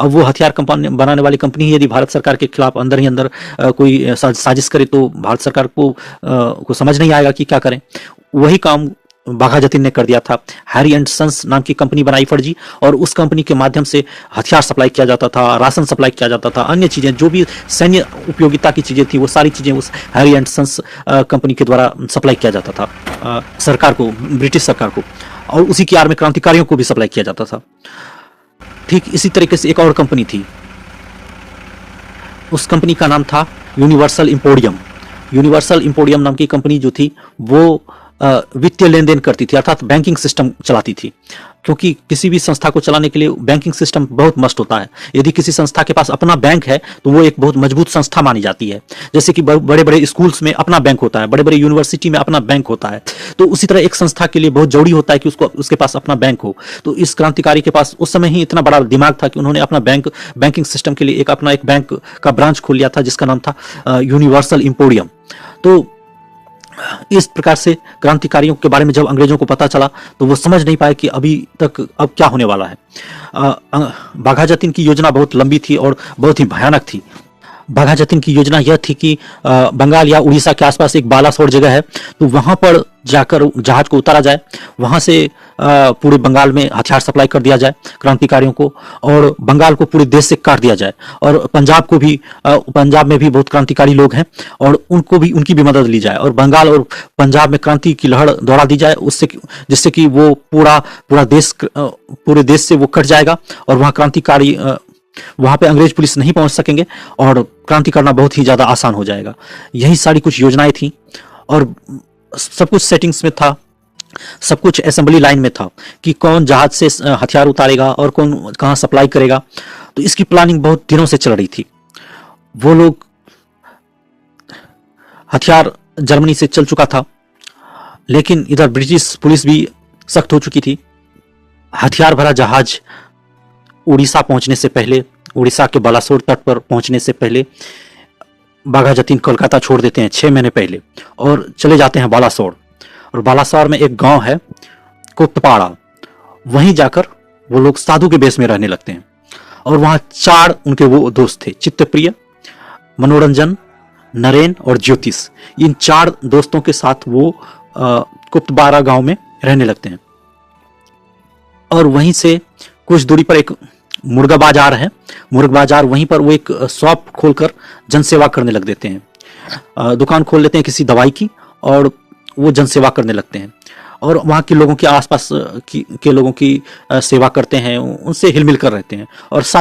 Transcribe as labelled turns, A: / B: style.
A: अब वो हथियार कंपनी बनाने वाली कंपनी ही यदि भारत सरकार के खिलाफ अंदर ही अंदर कोई साजिश करे तो भारत सरकार को समझ नहीं आएगा कि क्या करें। वही काम बाघा जतिन ने कर दिया था। हैरी एंड सन्स नाम की कंपनी बनाई फर्जी, और उस कंपनी के माध्यम से हथियार सप्लाई किया जाता था, राशन सप्लाई किया जाता था, अन्य चीजें जो भी सैन्य उपयोगिता की चीजें थी वो सारी चीजें उस हैरी एंड सन्स कंपनी के द्वारा सप्लाई किया जाता था सरकार को, ब्रिटिश सरकार को, और उसी की आड़ में क्रांतिकारियों को भी सप्लाई किया जाता था। ठीक इसी तरीके से एक और कंपनी थी, उस कंपनी का नाम था यूनिवर्सल इंपोरियम। यूनिवर्सल इंपोरियम नाम की कंपनी जो थी वो वित्तीय लेन देन करती थी, अर्थात बैंकिंग सिस्टम चलाती थी, क्योंकि किसी भी संस्था को चलाने के लिए बैंकिंग सिस्टम बहुत मस्ट होता है। यदि किसी संस्था के पास अपना बैंक है तो वो एक बहुत मजबूत संस्था मानी जाती है। जैसे कि बड़े बड़े स्कूल्स में अपना बैंक होता है, बड़े बड़े यूनिवर्सिटी में अपना बैंक होता है, तो उसी तरह एक संस्था के लिए बहुत जरूरी होता है कि उसके पास अपना बैंक हो। तो इस क्रांतिकारी के पास उस समय ही इतना बड़ा दिमाग था कि उन्होंने अपना बैंकिंग सिस्टम के लिए अपना एक बैंक का ब्रांच खोल लिया था जिसका नाम था यूनिवर्सल इंपोरियम। तो इस प्रकार से क्रांतिकारियों के बारे में जब अंग्रेजों को पता चला तो वो समझ नहीं पाए कि अभी तक अब क्या होने वाला है। बाघा जतिन की योजना बहुत लंबी थी और बहुत ही भयानक थी। बाघा जतिन की योजना यह थी कि बंगाल या उड़ीसा के आसपास एक बालासोर जगह है, तो वहां पर जाकर जहाज को उतारा जाए, वहां से पूरे बंगाल में हथियार सप्लाई कर दिया जाए क्रांतिकारियों को, और बंगाल को पूरे देश से काट दिया जाए, और पंजाब को भी, पंजाब में भी बहुत क्रांतिकारी लोग हैं और उनको भी, उनकी भी मदद ली जाए, और बंगाल और पंजाब में क्रांति की लहर दौड़ा दी जाए, उससे जिससे कि वो पूरे देश से वो कट जाएगा और वहाँ क्रांतिकारी, वहां पे अंग्रेज पुलिस नहीं पहुंच सकेंगे और क्रांति करना बहुत ही ज्यादा आसान हो जाएगा। यही सारी कुछ योजनाएं थी और सब कुछ सेटिंग्स में था, सब कुछ असेंबली लाइन में था कि कौन जहाज से हथियार उतारेगा और कौन कहां सप्लाई करेगा। तो इसकी प्लानिंग बहुत दिनों से चल रही थी। वो लोग, हथियार जर्मनी से चल चुका था, लेकिन इधर ब्रिटिश पुलिस भी सख्त हो चुकी थी। हथियार भरा जहाज उड़ीसा पहुंचने से पहले, उड़ीसा के बालासोर तट पर पहुंचने से पहले बाघा जतिन कोलकाता छोड़ देते हैं 6 महीने पहले और चले जाते हैं बालासोर। और बालासोर में एक गांव है कोप्तपाड़ा, वहीं जाकर वो लोग साधु के बेस में रहने लगते हैं। और वहां 4 उनके वो दोस्त थे, चित्तप्रिय, मनोरंजन, नरेन और ज्योतिष। इन 4 दोस्तों के साथ वो कोप्तपाड़ा गांव में रहने लगते हैं। और वहीं से कुछ दूरी पर एक मुर्गा बाजार है, मुर्गा बाजार, वहीं पर वो एक शॉप खोलकर जनसेवा करने लग देते हैं। दुकान खोल लेते हैं किसी दवाई की और वो जनसेवा करने लगते हैं और वहाँ के लोगों के आसपास के लोगों की सेवा करते हैं, उनसे हिलमिल कर रहते हैं और